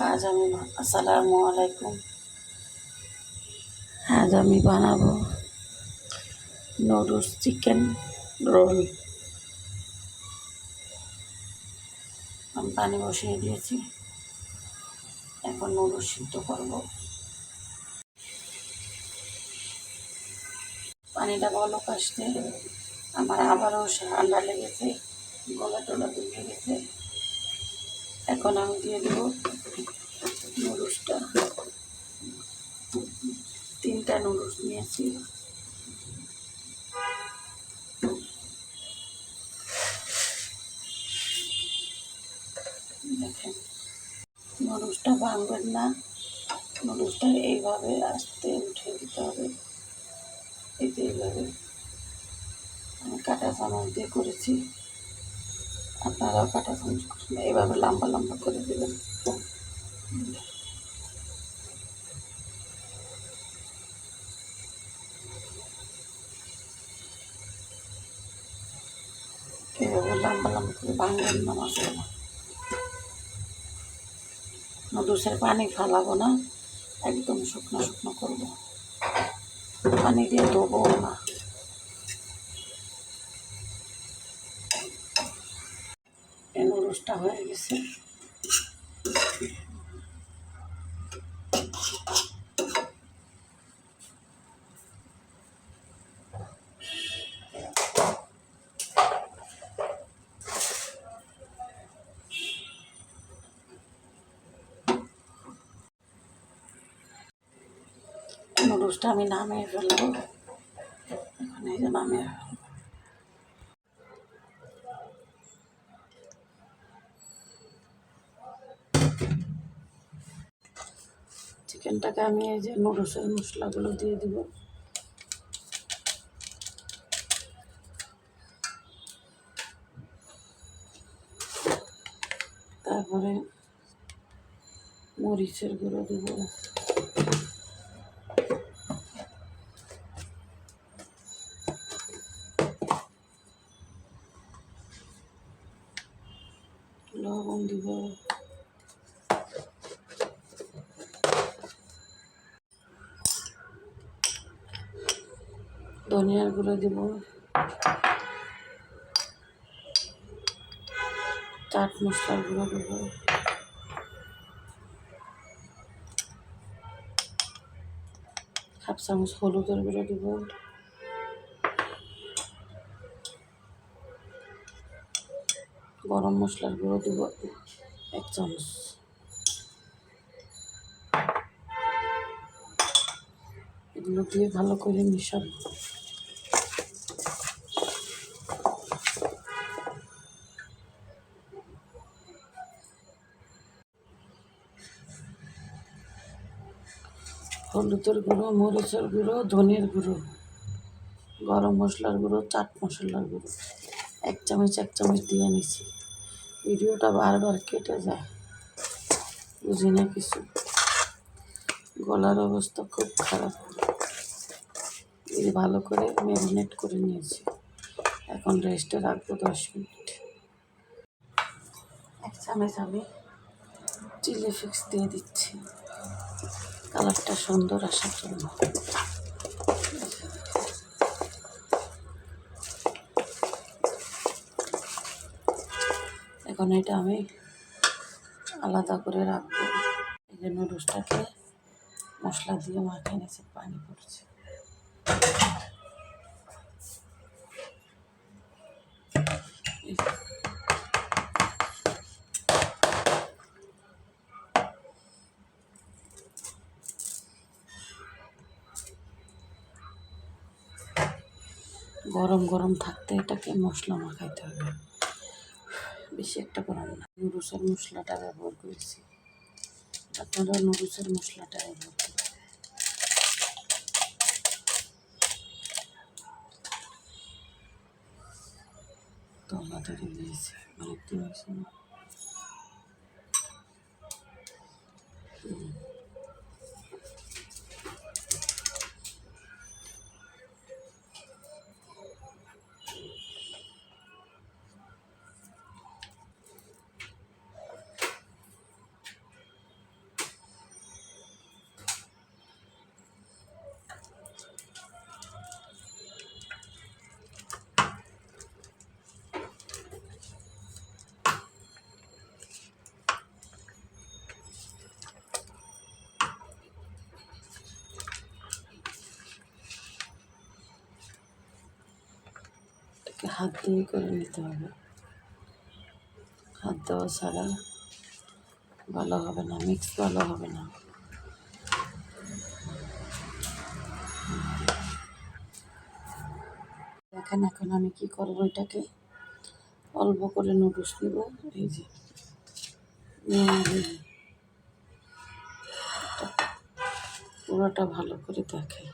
আসসালামু আলাইকুম। আজ আমি বানাবো নুডলস চিকেন রোল। আমি পানি বসিয়ে দিয়েছি, এখন নুডলস সিদ্ধ করবো। পানিটা বলক আসতে আমার আবারও ঠান্ডা লেগেছে, গলা টলা দুলে গেছে। এখন আমি দিয়ে দেবো নুডলসটা। 3টা নুডলস নিয়েছি। দেখেন, নুডলসটা ভাঙবেন না, নুডলসটা এইভাবে আস্তে উঠে দিতে হবে। এইভাবে আমি কাঁটা চামচ দিয়ে করেছি, আপনারাও কাঁটা চামচ করবেন। এইভাবে লম্বা লম্বা করে দেবেন। এইভাবে লম্বা লম্বা করে ভাঙবেন না মশলা। নুডলসের পানি ফালাবো না, একদম শুকনো শুকনো করবো, পানি দিয়ে ধোবো না। এই নুডলসটা হয়ে গেছে। নুডলসটা আমি নামিয়ে ফেলবো। এখন এই যে নামিয়ে চিকেনটাকে আমি এই যে নুডলসের মশলাগুলো দিয়ে দিব। তারপরে মরিচের গুঁড়ো দিব, লবণ দিব, ধনিয়ার গুঁড়ো দিব, চাট মশলার গুঁড়ো দিব, হাফ চামচ হলুদের গুঁড়ো দিব, গরম মশলার গুঁড়ো দিব 1 চামচ। এগুলো দিয়ে ভালো করে মিশাবো। হলুদের গুঁড়ো, মরিচের গুঁড়ো, ধনিয়ার গুঁড়ো, গরম মশলার গুঁড়ো, চাট মশলার গুঁড়ো 1 চামচ দিয়ে নিছি। ভিডিওটা বারবার কেটে যায়, বুঝি না কিছু, গলার অবস্থা খুব খারাপ। এই ভালো করে ম্যারিনেট করে নিয়েছি, এখন রেস্টে রাখবো 10 মিনিট। 1 চামচ আমি চিলি ফ্লেক্স দিয়ে দিচ্ছি, কালারটা সুন্দর আসার জন্য। এখন এটা আমি আলাদা করে রাখবো। এই যে নুডলসটাকে মশলা দিয়ে মাখিয়ে নিয়েছি, পানি পড়ছে। গরম গরম থাকতে এটাকে মশলা মাখাইতে হবে, বেশি একটা গরম না। নুডলসের মশলাটা ব্যবহার করেছি, আপনারা নুডলসের মশলাটা ব্যবহার করবেন। তলাটা দিয়েছি, অনেকটা হয়েছে না। হাত দিয়ে করে নিতে হবে, হাত দেওয়া ছাড়া ভালো হবে না, মিক্স ভালো হবে না। দেখেন এখন আমি কি করবো, এটাকে অল্প করে নুডলস নেব। এই যে পুরোটা ভালো করে দেখে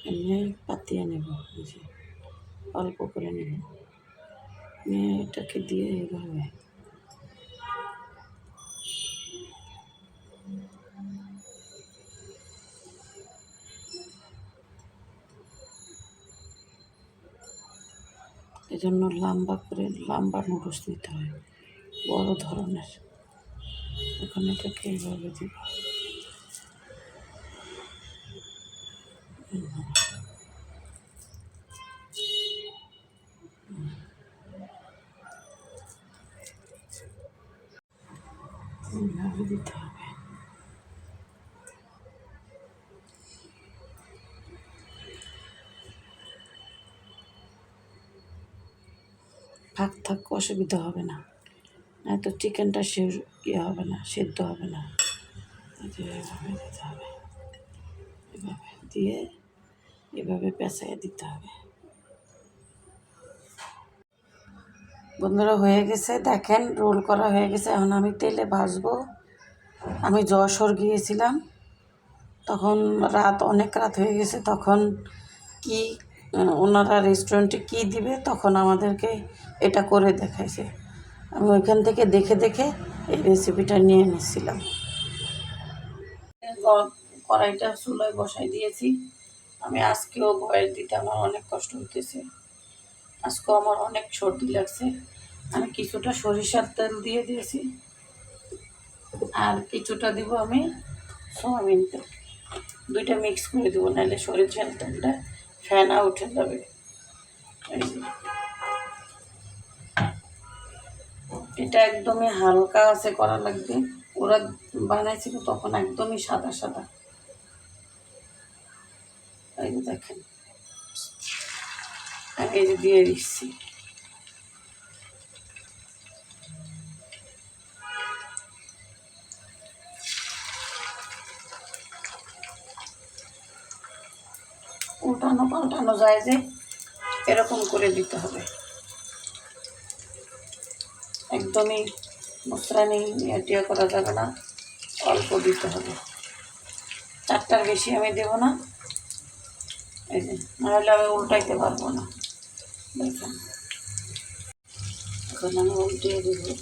এমনি পাতিয়ে নেব। এই যে অল্প করে নেব, নিয়ে এটাকে দিয়ে এইভাবে এজন্য লম্বা করে লম্বা নুডলস নিতে হয়, বড় ধরনের। এখন এটাকে এইভাবে দিব, এইভাবে দিতে হবে। থাক থাক, অসুবিধা হবে না, নয়তো চিকেনটা হবে না, সেদ্ধ হবে না। এভাবে দিতে হবে, এভাবে দিয়ে এভাবে পেঁচাইয়ে দিতে হবে। বন্ধুরা হয়ে গেছে, দেখেন রোল করা হয়ে গেছে। এখন আমি তেলে ভাজবো। আমি যশোর গিয়েছিলাম, তখন অনেক রাত হয়ে গেছে। তখন কি ওনারা রেস্টুরেন্টে কি দিবে, তখন আমাদেরকে এটা করে দেখাইছে। আমি ওইখান থেকে দেখে দেখে এই রেসিপিটা নিয়ে নিচ্ছিলাম। কড়াইটা চুলায় বসাই দিয়েছি। আমি আজকেও ভয়েস দিতে আমার অনেক কষ্ট হইতেছে, আজকেও আমার অনেক সর্দি লাগছে। আমি কিছুটা সরিষার তেল দিয়ে দিয়েছি, আর কিছুটা দিব আমি সয়াবিন তেল। দুইটা মিক্স করে দেবো, নাহলে সরিষার তেলটা ফেনা উঠে যাবে। এটা একদমই হালকা আছে করা লাগবে। ওরা বানাইছিল তখন একদমই সাদা সাদা। এই যে দেখেন আমি এই যে দিয়ে দিচ্ছি। উল্টানো পাল্টানো যায় যে, এরকম করে দিতে হবে। একদমই মশলানি টিয়া করা যাবে না, অল্প দিতে হবে। চারটার বেশি আমি দেবো না, এই যে নাহলে আমি উল্টাইতে পারবো না। দেখেন এখন আমি উল্টিয়ে দেবো।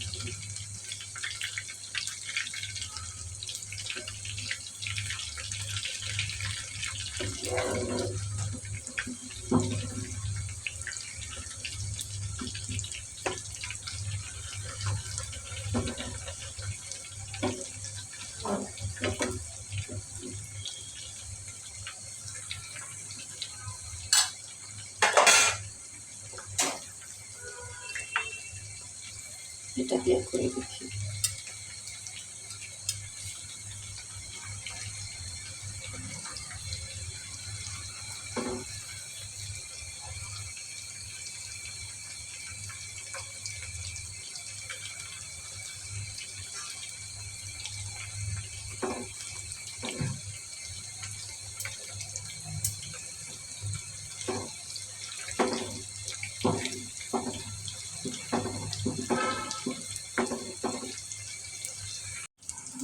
এটা দিয়ে করে দেখি।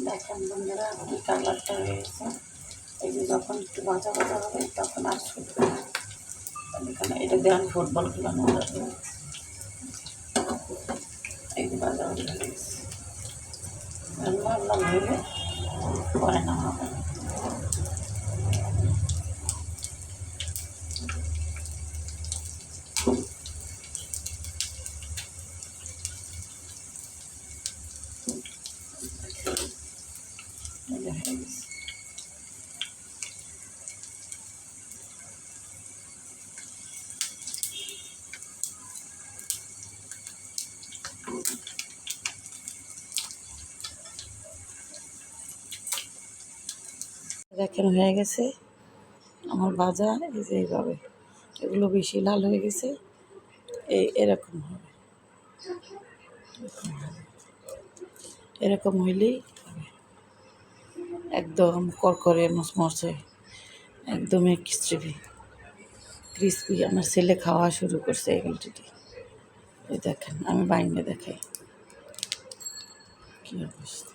দেখেন বন্ধুরা এই কালারটা হয়ে গেছে। এই যে যখন একটু ভাজা ভাজা হবে তখন আর ছুটবে না। এখানে এটা দেন ফুটবল খেলানো যাবে। এই যে ভাজা ভাজা হয়ে গেছে, লাল হইলে পরে না হবে। এই যে হয়ে গেছে। দেখেন হয়ে গেছে আমার ভাজা। এই যে এইভাবে এগুলো বেশি লাল হয়ে গেছে, এরকম হবে, এরকম হইলেই হবে। একদম করকরে মচমচে, একদমই ক্রিসপি ক্রিসপি। আমার ছেলে খাওয়া শুরু করছে এগুলোটি। এই দেখেন, আমি বাইনে দেখাই কী অবস্থা।